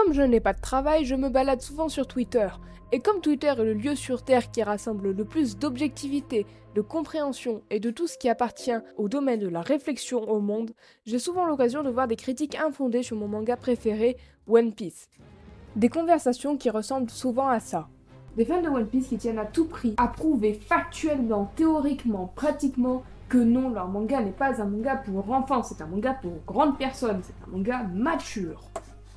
Comme je n'ai pas de travail, je me balade souvent sur Twitter. Et comme Twitter est le lieu sur Terre qui rassemble le plus d'objectivité, de compréhension et de tout ce qui appartient au domaine de la réflexion au monde, j'ai souvent l'occasion de voir des critiques infondées sur mon manga préféré, One Piece. Des conversations qui ressemblent souvent à ça. Des fans de One Piece qui tiennent à tout prix à prouver factuellement, théoriquement, pratiquement que non, leur manga n'est pas un manga pour enfants, c'est un manga pour grandes personnes, c'est un manga mature.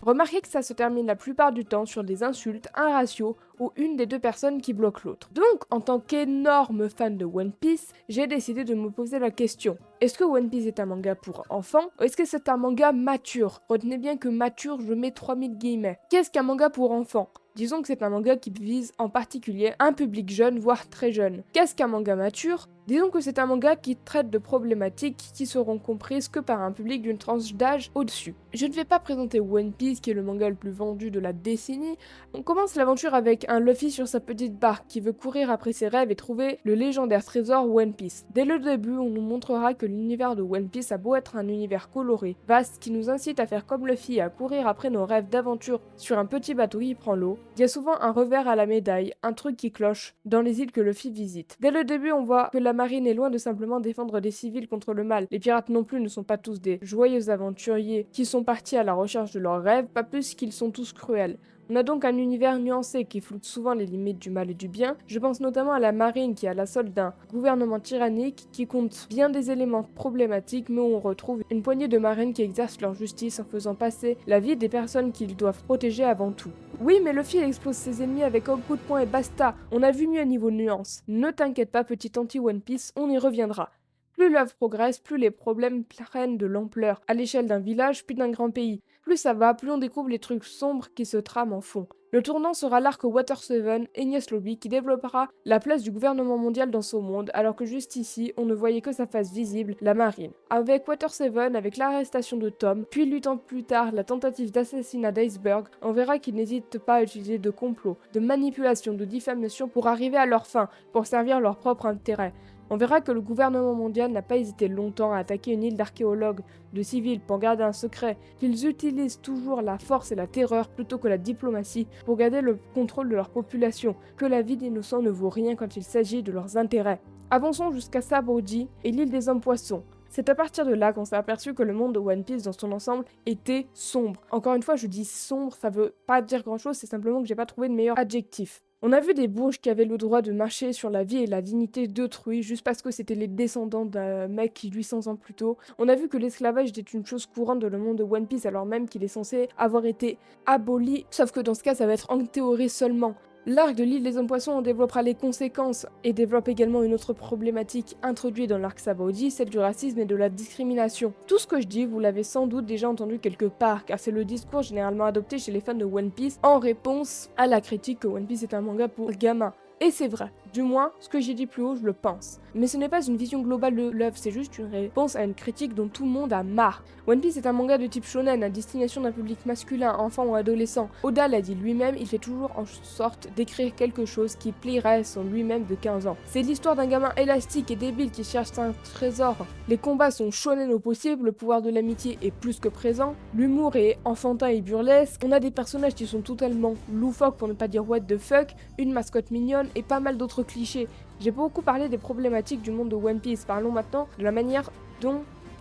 Remarquez que ça se termine la plupart du temps sur des insultes, un ratio ou une des deux personnes qui bloque l'autre. Donc, en tant qu'énorme fan de One Piece, j'ai décidé de me poser la question. Est-ce que One Piece est un manga pour enfants ou est-ce que c'est un manga mature? Retenez bien que mature, je mets 3000 guillemets. Qu'est-ce qu'un manga pour enfants? Disons que c'est un manga qui vise en particulier un public jeune, voire très jeune. Qu'est-ce qu'un manga mature? Disons que c'est un manga qui traite de problématiques qui seront comprises que par un public d'une tranche d'âge au-dessus. Je ne vais pas présenter One Piece, qui est le manga le plus vendu de la décennie. On commence l'aventure avec un Luffy sur sa petite barque qui veut courir après ses rêves et trouver le légendaire trésor One Piece. Dès le début, on nous montrera que l'univers de One Piece a beau être un univers coloré, vaste, qui nous incite à faire comme Luffy et à courir après nos rêves d'aventure sur un petit bateau qui prend l'eau. Il y a souvent un revers à la médaille, un truc qui cloche dans les îles que Luffy visite. Dès le début, on voit que la marine est loin de simplement défendre des civils contre le mal. Les pirates non plus ne sont pas tous des joyeux aventuriers qui sont partis à la recherche de leurs rêves, pas plus qu'ils sont tous cruels. On a donc un univers nuancé qui floute souvent les limites du mal et du bien. Je pense notamment à la marine qui est à la solde d'un gouvernement tyrannique qui compte bien des éléments problématiques, mais où on retrouve une poignée de marines qui exercent leur justice en faisant passer la vie des personnes qu'ils doivent protéger avant tout. Oui, mais Luffy explose ses ennemis avec un coup de poing et basta. On a vu mieux niveau nuance. Ne t'inquiète pas, petit anti-One Piece, on y reviendra. Plus l'œuvre progresse, plus les problèmes prennent de l'ampleur, à l'échelle d'un village puis d'un grand pays. Plus ça va, plus on découvre les trucs sombres qui se trament en fond. Le tournant sera l'arc Water 7, Enies Lobby, qui développera la place du gouvernement mondial dans son monde, alors que juste ici, on ne voyait que sa face visible, la marine. Avec Water 7, avec l'arrestation de Tom, puis 8 ans plus tard, la tentative d'assassinat d'Iceberg, on verra qu'ils n'hésitent pas à utiliser de complots, de manipulation, de diffamation pour arriver à leur fin, pour servir leur propre intérêt. On verra que le gouvernement mondial n'a pas hésité longtemps à attaquer une île d'archéologues, de civils pour garder un secret, qu'ils utilisent toujours la force et la terreur plutôt que la diplomatie pour garder le contrôle de leur population, que la vie d'innocents ne vaut rien quand il s'agit de leurs intérêts. Avançons jusqu'à Sabaody et l'île des hommes poissons. C'est à partir de là qu'on s'est aperçu que le monde de One Piece dans son ensemble était sombre. Encore une fois, je dis sombre, ça veut pas dire grand chose, c'est simplement que j'ai pas trouvé de meilleur adjectif. On a vu des bourges qui avaient le droit de marcher sur la vie et la dignité d'autrui juste parce que c'était les descendants d'un mec qui 800 ans plus tôt. On a vu que l'esclavage était une chose courante dans le monde de One Piece alors même qu'il est censé avoir été aboli, sauf que dans ce cas ça va être en théorie seulement. L'arc de l'île des hommes poissons en développera les conséquences et développe également une autre problématique introduite dans l'arc Sabaody, celle du racisme et de la discrimination. Tout ce que je dis, vous l'avez sans doute déjà entendu quelque part, car c'est le discours généralement adopté chez les fans de One Piece en réponse à la critique que One Piece est un manga pour gamins. Et c'est vrai, du moins, ce que j'ai dit plus haut, je le pense. Mais ce n'est pas une vision globale de l'œuvre, c'est juste une réponse à une critique dont tout le monde a marre. One Piece est un manga de type shonen, à destination d'un public masculin, enfant ou adolescent. Oda l'a dit lui-même, il fait toujours en sorte d'écrire quelque chose qui plairait à son lui-même de 15 ans. C'est l'histoire d'un gamin élastique et débile qui cherche un trésor. Les combats sont shonen au possible, le pouvoir de l'amitié est plus que présent, l'humour est enfantin et burlesque, on a des personnages qui sont totalement loufoques pour ne pas dire what the fuck, une mascotte mignonne, et pas mal d'autres clichés. J'ai beaucoup parlé des problématiques du monde de One Piece, parlons maintenant de la manière dont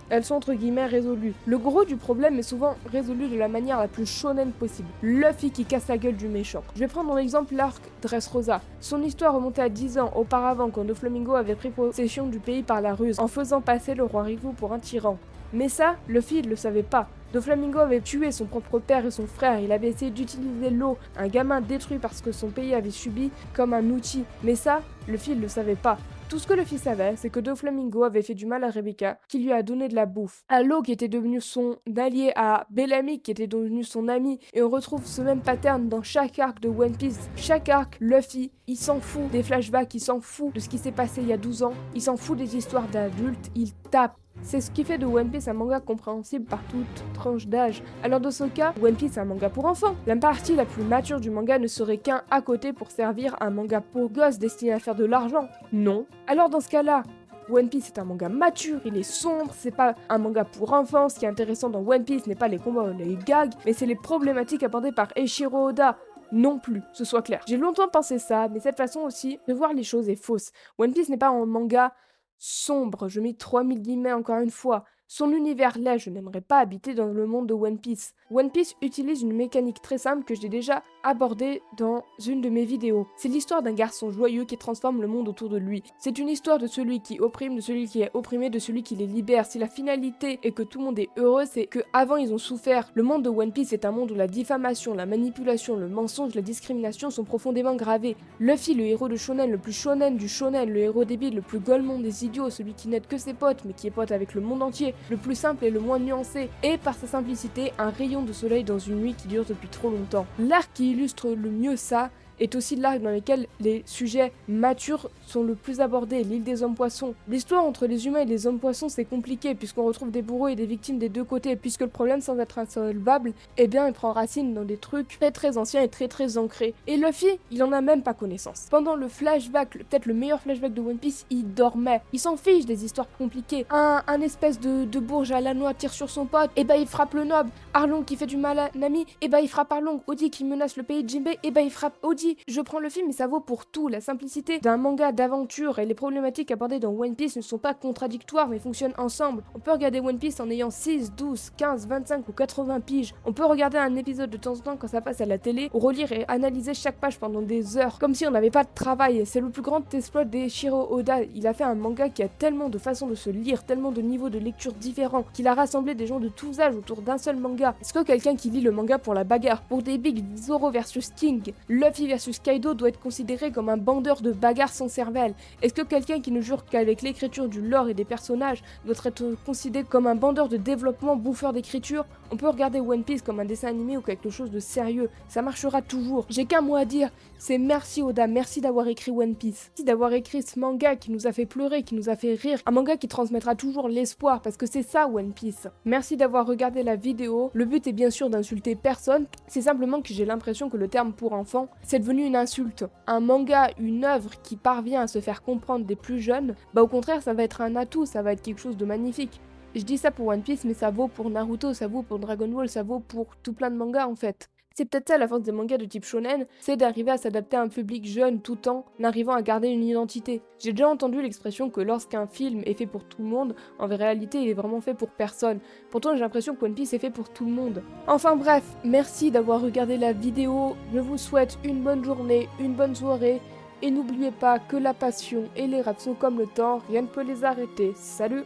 elles sont entre guillemets résolues. Le gros du problème est souvent résolu de la manière la plus shonen possible. Luffy qui casse la gueule du méchant. Je vais prendre en exemple l'arc Dressrosa. Son histoire remontait à 10 ans auparavant quand Doflamingo avait pris possession du pays par la ruse, en faisant passer le roi Riku pour un tyran. Mais ça, Luffy ne le savait pas. Doflamingo avait tué son propre père et son frère, il avait essayé d'utiliser l'eau, un gamin détruit parce que son pays avait subi, comme un outil. Mais ça, Luffy ne le savait pas. Tout ce que Luffy savait, c'est que Doflamingo avait fait du mal à Rebecca, qui lui a donné de la bouffe. À Law qui était devenu son allié, à Bellamy qui était devenu son ami, et on retrouve ce même pattern dans chaque arc de One Piece. Chaque arc, Luffy, il s'en fout des flashbacks, il s'en fout de ce qui s'est passé il y a 12 ans, il s'en fout des histoires d'adultes, il tape. C'est ce qui fait de One Piece un manga compréhensible par toute tranche d'âge. Alors dans ce cas, One Piece est un manga pour enfants. La partie la plus mature du manga ne serait qu'un à côté pour servir un manga pour gosses destiné à faire de l'argent. Non. Alors dans ce cas-là, One Piece est un manga mature, il est sombre, c'est pas un manga pour enfants. Ce qui est intéressant dans One Piece n'est pas les combats ou les gags, mais c'est les problématiques abordées par Eiichiro Oda. Non plus, ce soit clair. J'ai longtemps pensé ça, mais cette façon aussi de voir les choses est fausse. One Piece n'est pas un manga sombre, je mets 3000 guillemets encore une fois. Son univers l'est, je n'aimerais pas habiter dans le monde de One Piece. One Piece utilise une mécanique très simple que j'ai déjà abordée dans une de mes vidéos. C'est l'histoire d'un garçon joyeux qui transforme le monde autour de lui. C'est une histoire de celui qui opprime, de celui qui est opprimé, de celui qui les libère. Si la finalité est que tout le monde est heureux, c'est que avant ils ont souffert. Le monde de One Piece est un monde où la diffamation, la manipulation, le mensonge, la discrimination sont profondément gravés. Luffy, le héros de shonen, le plus shonen du shonen, le héros débile, le plus golemon des idiots, celui qui n'aide que ses potes mais qui est pote avec le monde entier, le plus simple et le moins nuancé, et par sa simplicité, un rayon de soleil dans une nuit qui dure depuis trop longtemps. L'arc qui illustre le mieux ça est aussi l'arc dans lequel les sujets matures sont le plus abordés, l'île des hommes poissons. L'histoire entre les humains et les hommes poissons c'est compliqué puisqu'on retrouve des bourreaux et des victimes des deux côtés, puisque le problème sans être insolvable, eh bien il prend racine dans des trucs très anciens et très ancrés. Et Luffy, il en a même pas connaissance. Pendant le flashback, peut-être le meilleur flashback de One Piece, il dormait. Il s'en fiche des histoires compliquées. Un espèce de bourge à la noix tire sur son pote, et bah il frappe le noble. Arlong qui fait du mal à Nami, et bah il frappe Arlong. Oji qui menace le pays de Jinbei, et bah il frappe Oji. Je prends le film mais ça vaut pour tout. La simplicité d'un manga d'aventure et les problématiques abordées dans One Piece ne sont pas contradictoires mais fonctionnent ensemble. On peut regarder One Piece en ayant 6, 12, 15, 25 ou 80 piges. On peut regarder un épisode de temps en temps quand ça passe à la télé, ou relire et analyser chaque page pendant des heures, comme si on n'avait pas de travail. C'est le plus grand exploit d'Eiichiro Oda. Il a fait un manga qui a tellement de façons de se lire, tellement de niveaux de lecture différents, qu'il a rassemblé des gens de tous âges autour d'un seul manga. Est-ce que quelqu'un qui lit le manga pour la bagarre, pour des bigs, Zoro versus King, Luffy versus Kaido doit être considéré comme un bandeur de bagarre sans cervelle? Est-ce que quelqu'un qui ne jure qu'avec l'écriture du lore et des personnages doit être considéré comme un bandeur de développement, bouffeur d'écriture? On peut regarder One Piece comme un dessin animé ou quelque chose de sérieux, ça marchera toujours. J'ai qu'un mot à dire, c'est merci Oda, merci d'avoir écrit One Piece. Merci d'avoir écrit ce manga qui nous a fait pleurer, qui nous a fait rire, un manga qui transmettra toujours l'espoir, parce que c'est ça One Piece. Merci d'avoir regardé la vidéo. Le but est bien sûr d'insulter personne, c'est simplement que j'ai l'impression que le terme pour enfant, c'est devenu une insulte. Un manga, une œuvre qui parvient à se faire comprendre des plus jeunes, bah au contraire ça va être un atout, ça va être quelque chose de magnifique. Je dis ça pour One Piece mais ça vaut pour Naruto, ça vaut pour Dragon Ball, ça vaut pour tout plein de mangas en fait. C'est peut-être ça la force des mangas de type shonen, c'est d'arriver à s'adapter à un public jeune tout en arrivant à garder une identité. J'ai déjà entendu l'expression que lorsqu'un film est fait pour tout le monde, en réalité il est vraiment fait pour personne. Pourtant j'ai l'impression que One Piece est fait pour tout le monde. Enfin bref, merci d'avoir regardé la vidéo, je vous souhaite une bonne journée, une bonne soirée, et n'oubliez pas que la passion et les rêves sont comme le temps, rien ne peut les arrêter. Salut!